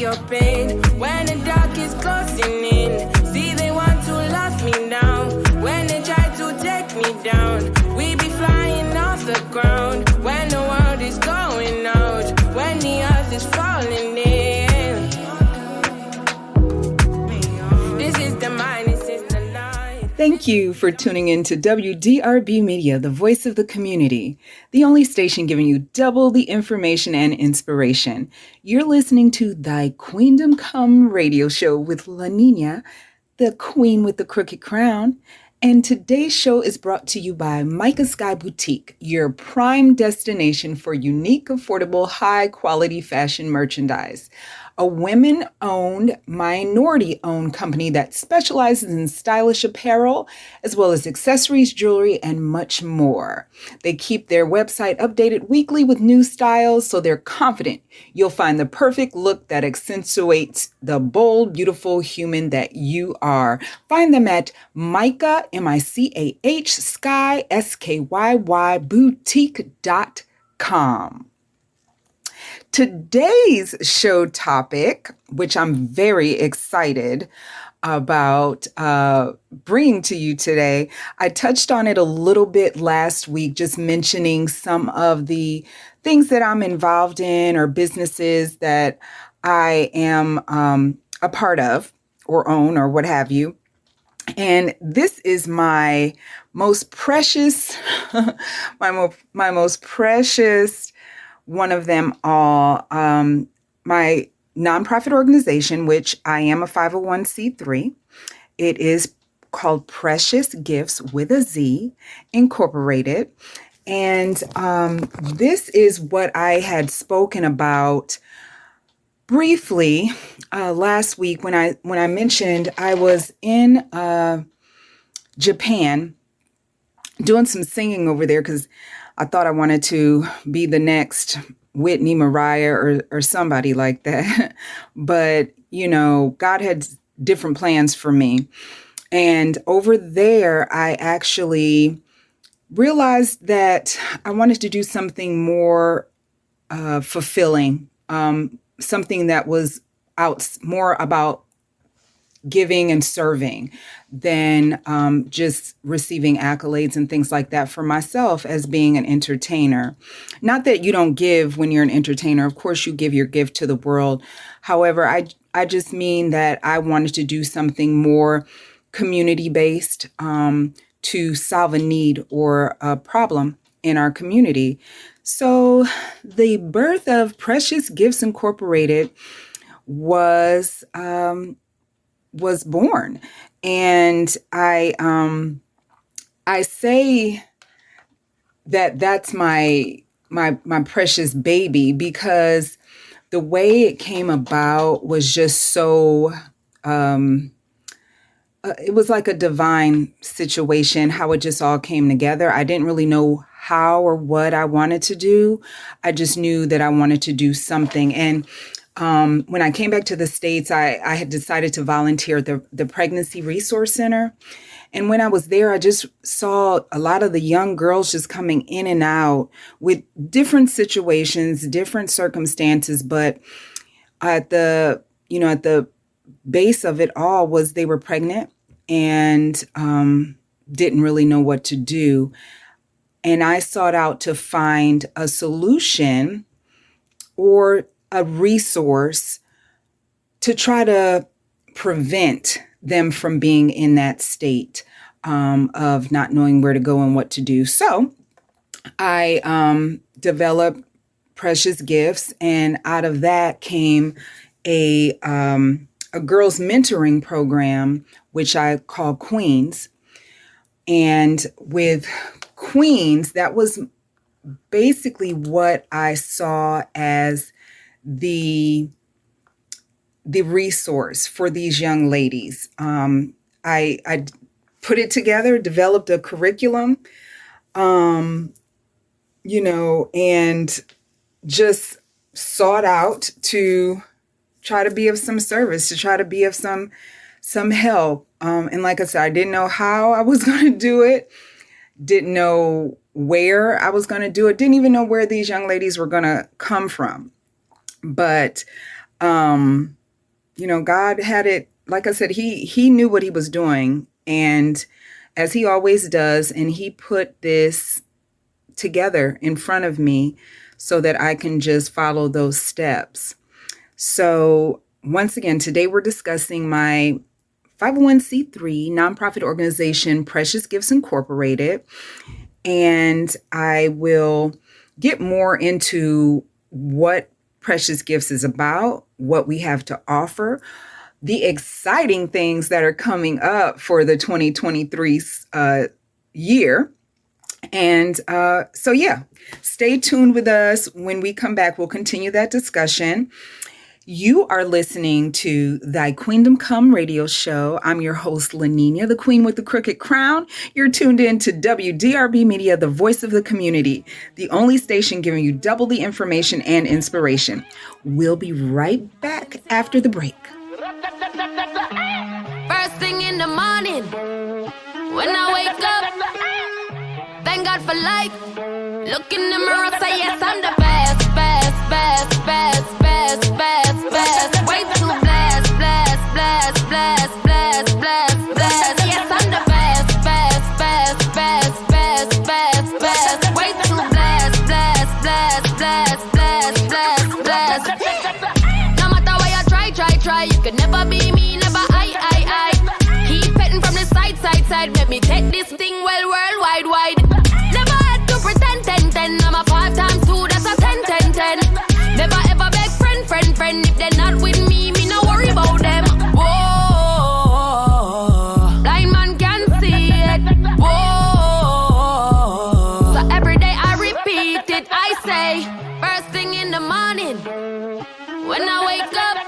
your pain. When the dark is closing in, see they want to lock me down. When they try to take me down, we be flying off the ground. When the world is going out, when the earth is falling in. This is the mind, this is the light. Thank you for tuning in to WDRBmedia, the voice of the community, the only station giving you double the information and inspiration. You're listening to Thy Queendom Come radio show with LaNiNIA, the queen with the crooked crown. And today's show is brought to you by Micah Sky Boutique, your prime destination for unique, affordable, high-quality fashion merchandise. A women-owned, minority-owned company that specializes in stylish apparel, as well as accessories, jewelry, and much more. They keep their website updated weekly with new styles, so they're confident you'll find the perfect look that accentuates the bold, beautiful human that you are. Find them at Micah, M-I-C-A-H, Sky, S-K-Y-Y, boutique.com. Today's show topic, which I'm very excited about bringing to you today, I touched on it a little bit last week, just mentioning some of the things that I'm involved in or businesses that I am a part of or own or what have you. And this is my most precious, my most precious one of them all, my nonprofit organization, which I am a 501c3. It is called Precious Giftz with a Z Incorporated. And this is what I had spoken about briefly last week when I mentioned I was in Japan doing some singing over there because I thought I wanted to be the next Whitney, Mariah, or somebody like that. But, you know, God had different plans for me. And over there, I actually realized that I wanted to do something more fulfilling, something that was more about giving and serving than just receiving accolades and things like that for myself as being an entertainer. Not that you don't give when you're an entertainer. Of course, you give your gift to the world. However, I just mean that I wanted to do something more community-based to solve a need or a problem in our community. So the birth of Precious Giftz Incorporated was born. And I say that that's my precious baby because the way it came about was just so, it was like a divine situation, how it just all came together. I didn't really know how or what I wanted to do. I just knew that I wanted to do something. And when I came back to the States, I had decided to volunteer at the Pregnancy Resource Center. And when I was there, I just saw a lot of the young girls just coming in and out with different situations, different circumstances. But at the base of it all was they were pregnant and didn't really know what to do. And I sought out to find a solution or a resource to try to prevent them from being in that state of not knowing where to go and what to do. So I developed Precious Giftz, and out of that came a girls mentoring program, which I call Queens. And with Queens, that was basically what I saw as the resource for these young ladies. I put it together, developed a curriculum, and just sought out to try to be of some service, to try to be of some help. And like I said, I didn't know how I was going to do it, didn't know where I was going to do it, didn't even know where these young ladies were going to come from. But God had it, like I said, he knew what he was doing, and as he always does, and he put this together in front of me so that I can just follow those steps. So once again, today we're discussing my 501c3 nonprofit organization, Precious Giftz Incorporated, and I will get more into what Precious Giftz is about, what we have to offer, the exciting things that are coming up for the 2023 year. And stay tuned with us. When we come back, we'll continue that discussion. You are listening to Thy Queendom Come radio show. I'm your host, LaNiNIA, the queen with the crooked crown. You're tuned in to WDRBmedia, the voice of the community, the only station giving you double the information and inspiration. We'll be right back after the break. First thing in the morning, when I wake up, thank God for life. Look in the mirror, say yes, I'm the best, best, best, best, best, best, best. Way too blessed, blessed, blessed, blessed, blessed, blessed, blessed. Yes, I'm the best, best, best, best, best, best, best. Way too blessed, blessed, blessed, blessed, blessed, blessed, blessed. No matter what you try, you could never be me, never I. Keep petting from the side, let me take this thing well, worldwide, wide. Never had to pretend, 10. I'm a 5 times 2, that's a 10. Never ever beg friend. If they're not with me, no worry about them. Whoa, blind man can see it. Whoa, so every day I repeat it. I say, first thing in the morning, when I wake up,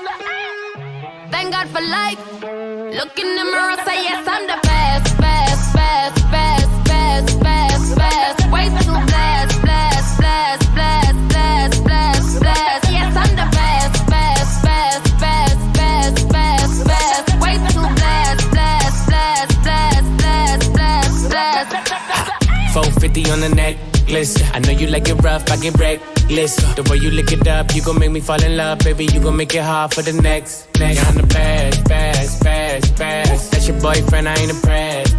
thank God for life. Look in the mirror, say yes, I'm the best, best, best, best, best, best, best. Way too blessed, blessed, blessed, blessed, blessed, blessed, blessed. Yes, I'm the best, best, best, best, best, best, best. Way too blessed, blessed, blessed, blessed, blessed, blessed, blessed. 450 on the necklace. I know you like it rough, I get reckless. The way you lick it up, you gon' make me fall in love, baby. You gon' make it hard for the next. Yeah, I'm the best. That's your boyfriend, I ain't impressed.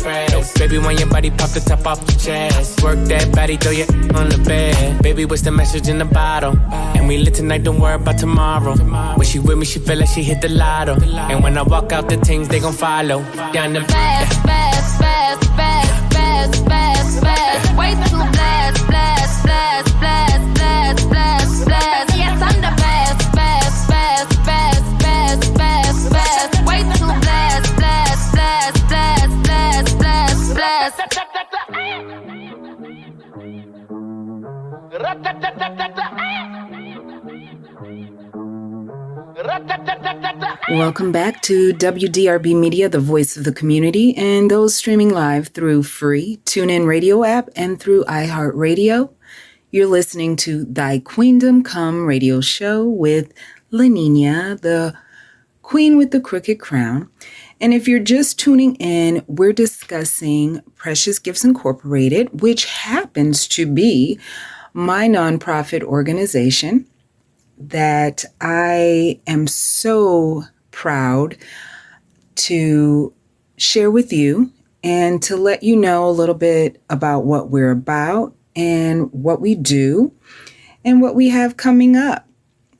Baby, when your body pop the top off the chest, work that body, throw your on the bed. Baby, what's the message in the bottle? And we lit tonight, don't worry about tomorrow. When she with me, she feel like she hit the lotto. And when I walk out, the things they gon' follow. Down the best, best, best, best, best, best, best. Way too blessed, blessed, blessed, blessed, blessed, blessed, blessed. Yes, I'm the best, best, best, best, best, best, best. Way too blessed, blessed, blessed, blessed, blessed, blessed, blessed. Welcome back to WDRBmedia, the voice of the community, and those streaming live through free TuneIn radio app and through iHeartRadio. You're listening to Thy Queendom Come radio show with LaNiNIA, the queen with the crooked crown. And if you're just tuning in, we're discussing Precious Giftz Incorporated, which happens to be my nonprofit organization that I am so proud to share with you and to let you know a little bit about what we're about and what we do and what we have coming up.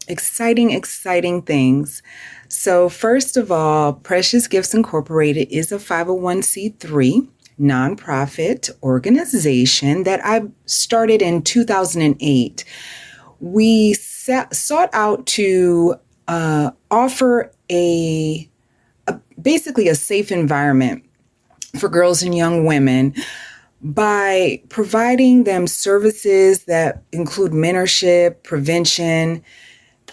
Exciting things. So first of all, Precious Giftz Incorporated is a 501c3 nonprofit organization that I started in 2008. We sought out to offer basically a safe environment for girls and young women by providing them services that include mentorship, prevention.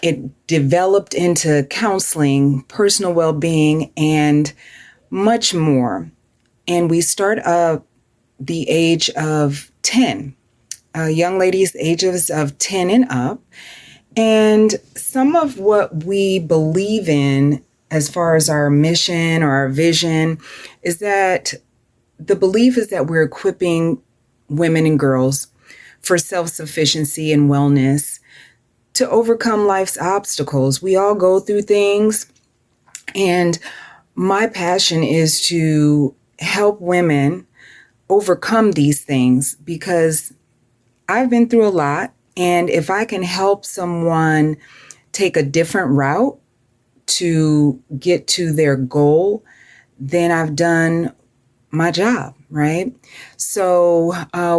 It developed into counseling, personal well-being, and much more. And we start up the age of 10, young ladies ages of 10 and up. And some of what we believe in as far as our mission or our vision is that the belief is that we're equipping women and girls for self-sufficiency and wellness to overcome life's obstacles. We all go through things, and my passion is to help women overcome these things because I've been through a lot. And if I can help someone take a different route to get to their goal, then I've done my job, right? So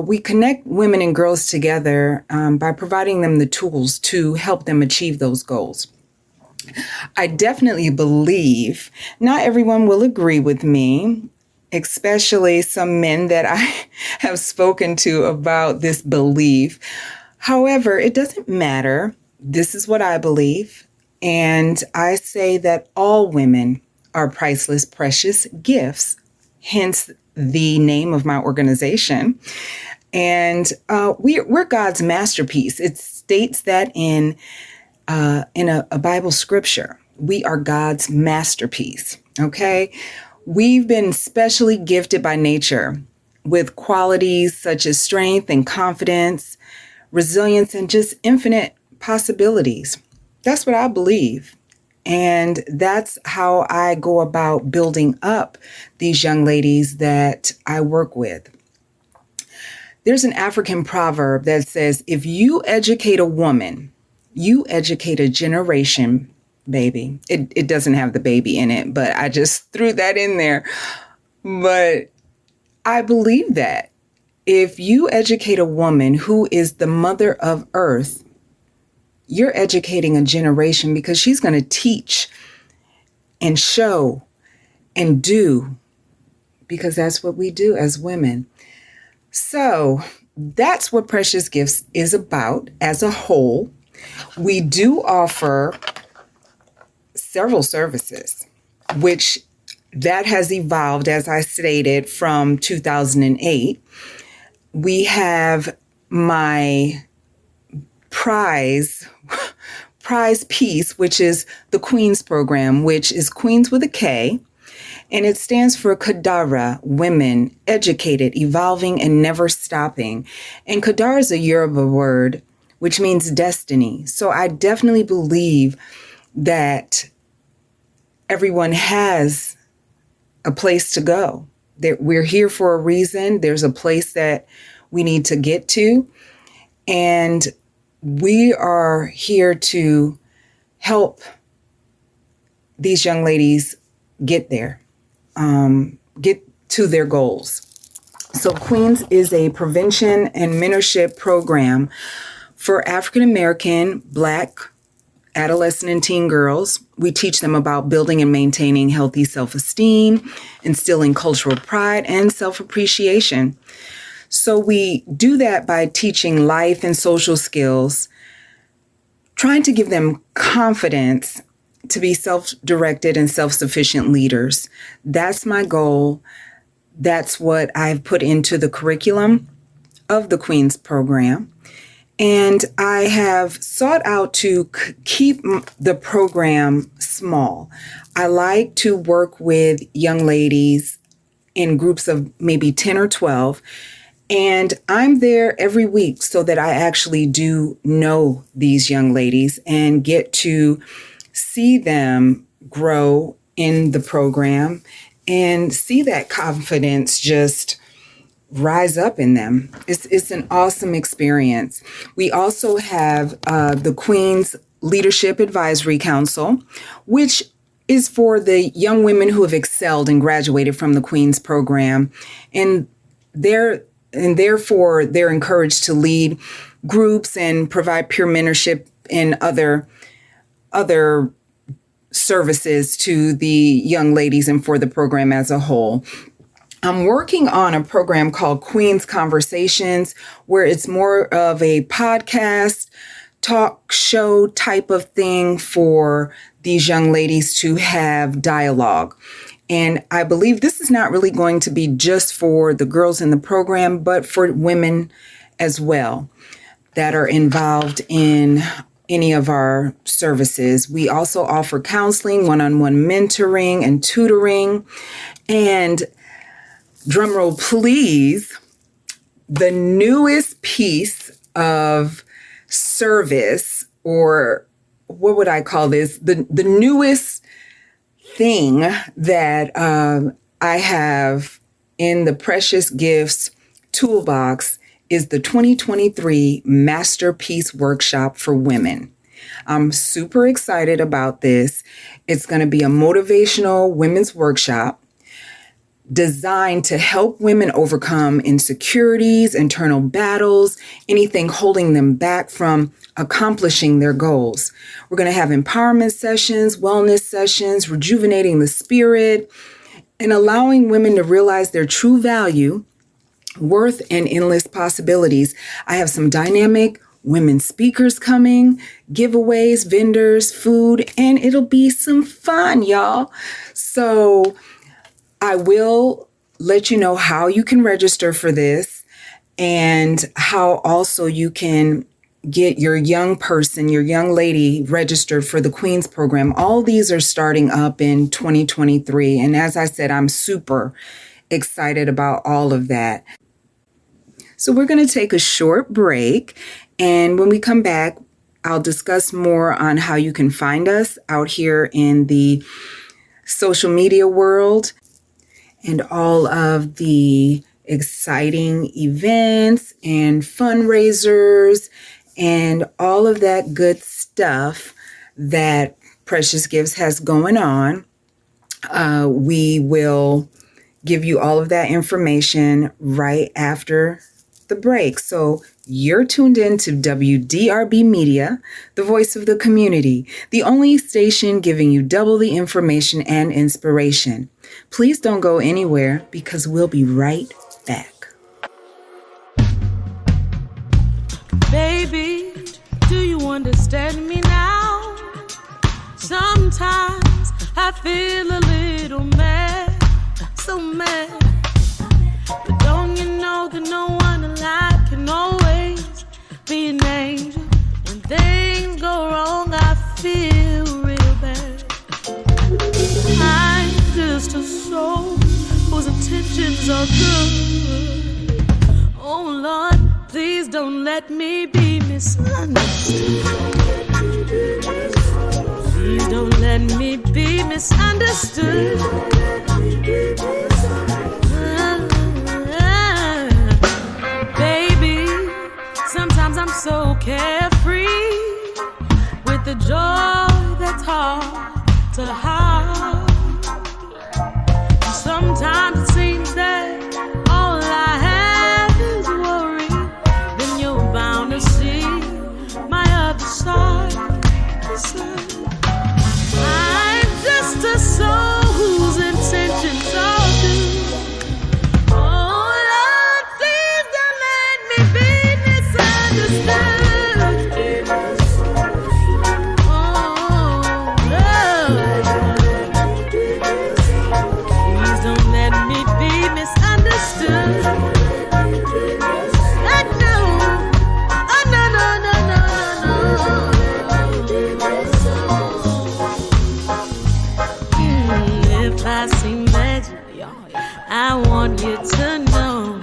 we connect women and girls together by providing them the tools to help them achieve those goals. I definitely believe not everyone will agree with me, especially some men that I have spoken to about this belief. However, it doesn't matter. This is what I believe. And I say that all women are priceless, precious gifts, hence the name of my organization. And we're God's masterpiece. It states that in a Bible scripture. We are God's masterpiece, okay? We've been specially gifted by nature with qualities such as strength and confidence, resilience, and just infinite possibilities. That's what I believe. And that's how I go about building up these young ladies that I work with. There's an African proverb that says, if you educate a woman, you educate a generation, baby. It doesn't have the baby in it, but I just threw that in there. But I believe that if you educate a woman who is the mother of earth, you're educating a generation because she's going to teach and show and do, because that's what we do as women. So that's what Precious Giftz is about as a whole. We do offer several services, which that has evolved, as I stated, from 2008. We have my prize piece, which is the Queens program, which is Queens with a K, and it stands for Kadara, Women, Educated, Evolving, and Never Stopping. And Kadara is a Yoruba word, which means destiny. So I definitely believe that everyone has a place to go. That we're here for a reason. There's a place that we need to get to. And we are here to help these young ladies get there, get to their goals. So Queens is a prevention and mentorship program for African American, Black, adolescent and teen girls. We teach them about building and maintaining healthy self-esteem, instilling cultural pride, and self-appreciation. So we do that by teaching life and social skills, trying to give them confidence to be self-directed and self-sufficient leaders. That's my goal. That's what I've put into the curriculum of the Queens program. And I have sought out to keep the program small. I like to work with young ladies in groups of maybe 10 or 12. And I'm there every week so that I actually do know these young ladies and get to see them grow in the program and see that confidence just rise up in them. It's an awesome experience. We also have the Queens Leadership Advisory Council, which is for the young women who have excelled and graduated from the Queens program. And therefore, they're encouraged to lead groups and provide peer mentorship and other services to the young ladies and for the program as a whole. I'm working on a program called Queens Conversations, where it's more of a podcast, talk show type of thing for these young ladies to have dialogue. And I believe this is not really going to be just for the girls in the program, but for women as well that are involved in any of our services. We also offer counseling, one-on-one mentoring and tutoring. And drumroll, please, the newest piece of service, or what would I call this? The newest thing that I have in the Precious Giftz toolbox is the 2023 Masterpiece Workshop for Women. I'm super excited about this. It's going to be a motivational women's workshop designed to help women overcome insecurities, internal battles, anything holding them back from accomplishing their goals. We're going to have empowerment sessions, wellness sessions, rejuvenating the spirit, and allowing women to realize their true value, worth, and endless possibilities. I have some dynamic women speakers coming, giveaways, vendors, food, and it'll be some fun, y'all. So I will let you know how you can register for this and how also you can get your young person, your young lady registered for the Queens program. All these are starting up in 2023. And as I said, I'm super excited about all of that. So we're going to take a short break. And when we come back, I'll discuss more on how you can find us out here in the social media world and all of the exciting events and fundraisers and all of that good stuff that Precious Giftz has going on. We will give you all of that information right after the break. So you're tuned in to WDRBmedia, the voice of the community, the only station giving you double the information and inspiration. Please don't go anywhere because we'll be right back. Baby, do you understand me now? Sometimes I feel a little mad, so mad. But don't you know that no one alive can always be an angel? When things go wrong, I feel real bad. I'm just a soul whose intentions are good. Oh Lord, please don't let me be misunderstood. Please don't let me be misunderstood. Baby, sometimes I'm so carefree with the joy that's hard to hide. Sometimes it seems that all I have is worry. Then you're bound to see my other side. I'm just a soul whose intentions are good. Oh Lord, please don't let me be misunderstood. Oh Lord, please don't let me be misunderstood. If I seem magic, I want you to know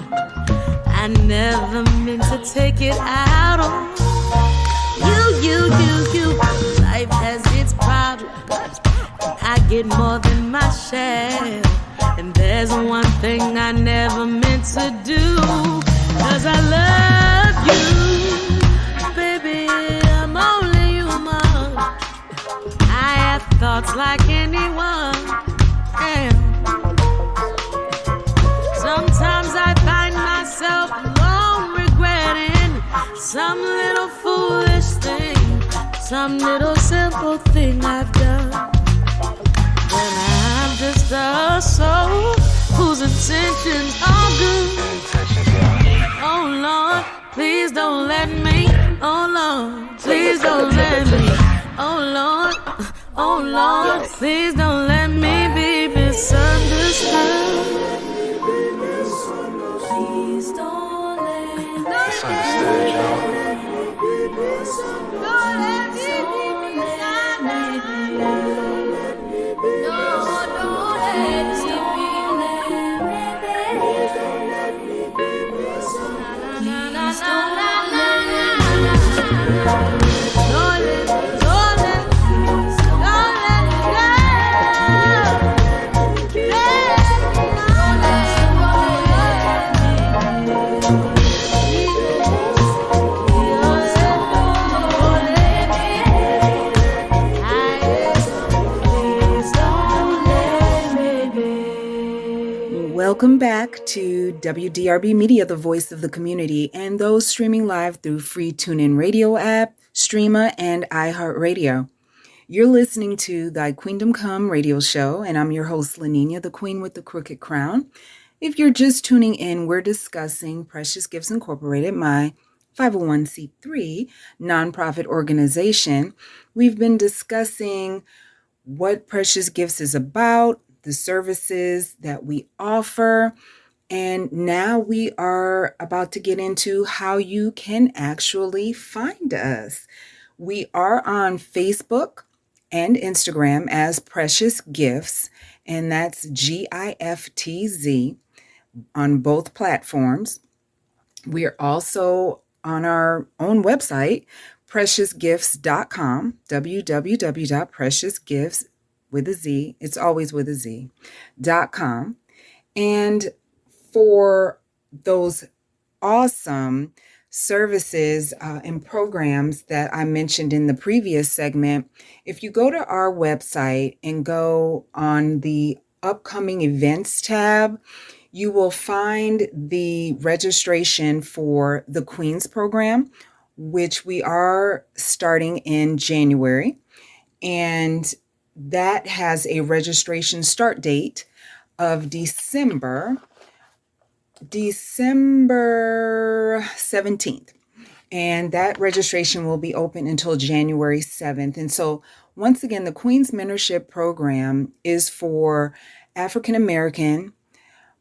I never meant to take it out on you. Life has its problems, and I get more than my share. And there's one thing I never meant to do, 'cause I love you, baby, I'm only human. I have thoughts like anyone. Sometimes I find myself alone regretting some little foolish thing, some little simple thing I've done. When I'm just a soul whose intentions are good. Oh Lord, please don't let me. Oh Lord, please don't let me. Oh Lord, please don't let me be misunderstood. Please don't let me be misunderstood. Don't let me be misunderstood. Don't let Welcome back to WDRBmedia, the voice of the community, and those streaming live through free TuneIn Radio app, Streama, and iHeartRadio. You're listening to Thy Queendom Come radio show, and I'm your host, LaNiNIA, the queen with the crooked crown. If you're just tuning in, we're discussing Precious Giftz Incorporated, my 501c3 nonprofit organization. We've been discussing what Precious Giftz is about, the services that we offer, and now we are about to get into how you can actually find us. We are on Facebook and Instagram as Precious Giftz, and that's GIFTZ on both platforms. We are also on our own website, preciousgiftz.com, www.preciousgiftz with a Z, it's always with a Z.com. And for those awesome services and programs that I mentioned in the previous segment, if you go to our website and go on the upcoming events tab, you will find the registration for the Queens program, which we are starting in January. And that has a registration start date of December 17th. And that registration will be open until January 7th. And so once again, the Queens Mentorship Program is for African American,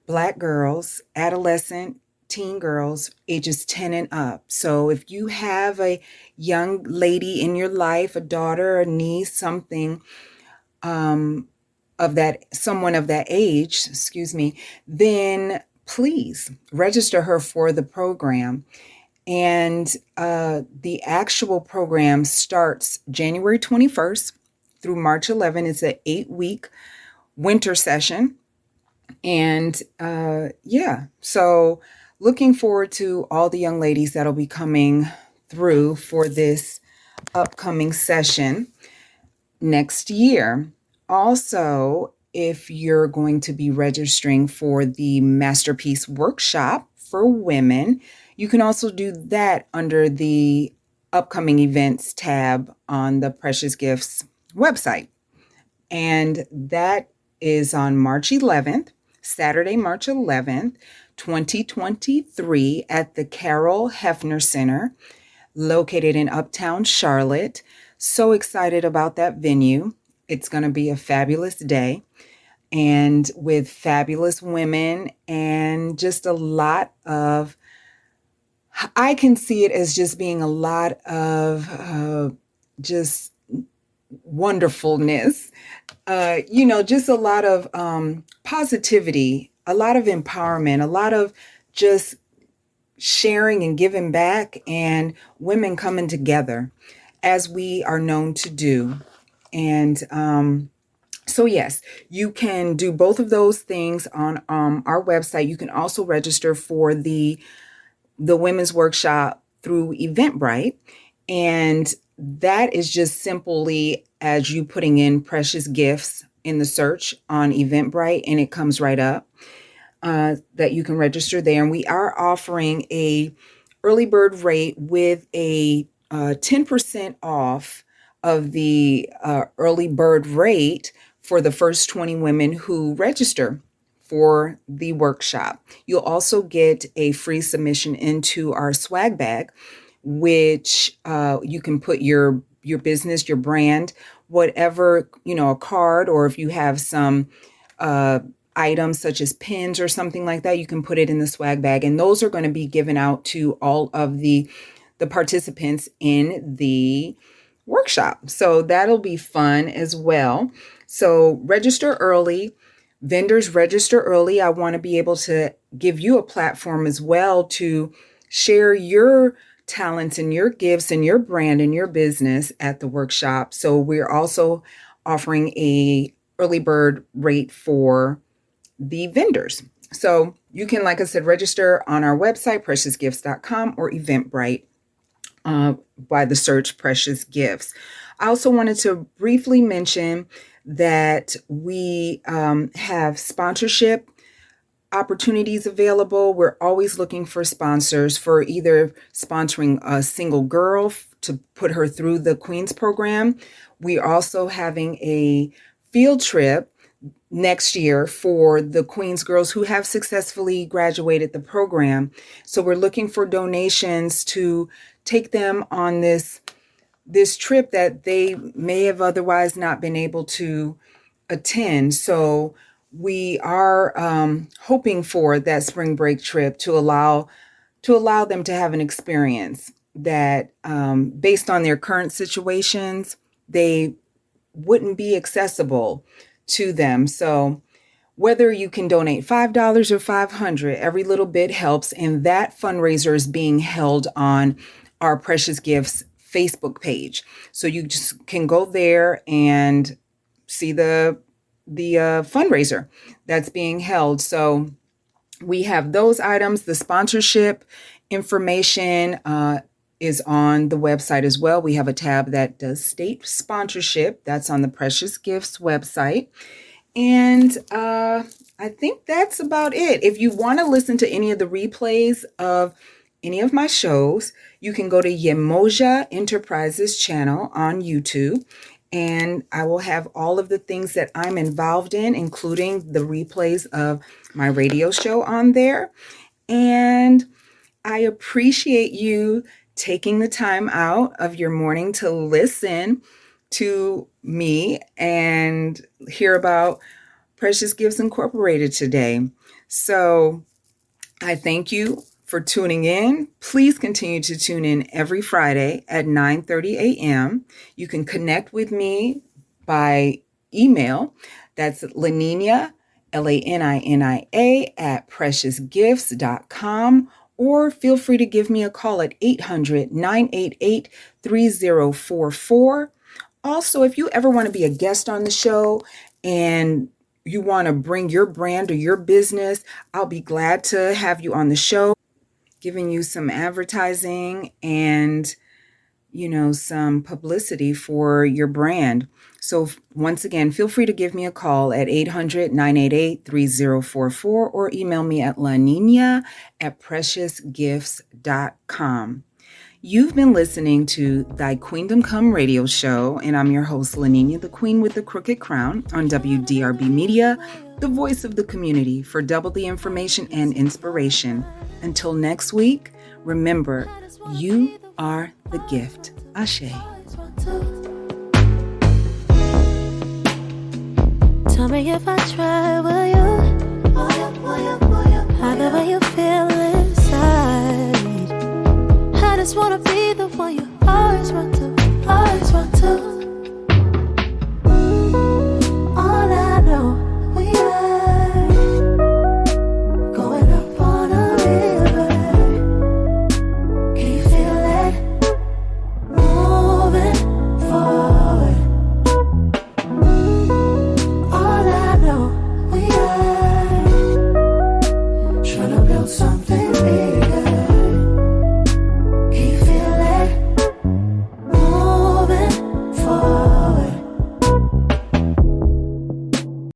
Black girls, adolescent, teen girls, ages 10 and up. So if you have a young lady in your life, a daughter, a niece, something, someone of that age, then please register her for the program. And the actual program starts January 21st through March 11th. It's an 8-week winter session. And so looking forward to all the young ladies that'll be coming through for this upcoming session next year. Also, if you're going to be registering for the Masterpiece Workshop for women, you can also do that under the upcoming events tab on the Precious Giftz website. And that is on March 11th, Saturday, March 11th, 2023 at the Carol Hefner Center, located in Uptown Charlotte. So excited about that venue. It's going to be a fabulous day and with fabulous women and just a lot of, I can see it as just being a lot of just wonderfulness, just a lot of positivity, a lot of empowerment, a lot of just sharing and giving back and women coming together as we are known to do. And so yes, you can do both of those things on our website. You can also register for the women's workshop through Eventbrite. And that is just simply as you putting in Precious Giftz in the search on Eventbrite, and it comes right up that you can register there. And we are offering a early bird rate with a 10% off of the early bird rate for the first 20 women who register for the workshop. You'll also get a free submission into our swag bag, which you can put your business, your brand, whatever, a card, or if you have some items such as pins or something like that, you can put it in the swag bag. And those are going to be given out to all of the participants in the workshop. So that'll be fun as well. So register early. Vendors, register early. I want to be able to give you a platform as well to share your talents and your gifts and your brand and your business at the workshop. So we're also offering a early bird rate for the vendors. So you can, like I said, register on our website, preciousgiftz.com, or Eventbrite by the search Precious Giftz. I also wanted to briefly mention that we have sponsorship opportunities available. We're always looking for sponsors for either sponsoring a single girl to put her through the Queens program. We're also having a field trip next year for the Queens girls who have successfully graduated the program. So we're looking for donations to take them on this trip that they may have otherwise not been able to attend. So we are hoping for that spring break trip to allow them to have an experience that based on their current situations, they wouldn't be accessible to them. So whether you can donate $5 or $500, every little bit helps. And that fundraiser is being held on our Precious Gifts Facebook page. So you just can go there and see the fundraiser that's being held. So we have those items. The sponsorship information is on the website as well. We have a tab that does state sponsorship. That's on the Precious Gifts website. And I think that's about it. If you want to listen to any of the replays of any of my shows, you can go to Yemoja Enterprises channel on YouTube. And I will have all of the things that I'm involved in, including the replays of my radio show on there. And I appreciate you taking the time out of your morning to listen to me and hear about Precious Gifts Incorporated today. So I thank you for tuning in. Please continue to tune in every Friday at 9:30 a.m. You can connect with me by email. That's LaNiNIA, LaNiNIA at preciousgifts.com. Or feel free to give me a call at 800-988-3044. Also, if you ever want to be a guest on the show and you want to bring your brand or your business, I'll be glad to have you on the show, giving you some advertising and, some publicity for your brand. So once again, feel free to give me a call at 800-988-3044 or email me at LaNiNIA at preciousgifts.com. You've been listening to Thy Queendom Come radio show, and I'm your host, LaNiNIA, the Queen with the Crooked Crown, on WDRBmedia, the voice of the community for double the information and inspiration. Until next week, remember, you are the gift. Ashe. Tell me if I try, will you? How the way you feel inside. I just wanna be the one you always want to, always want to.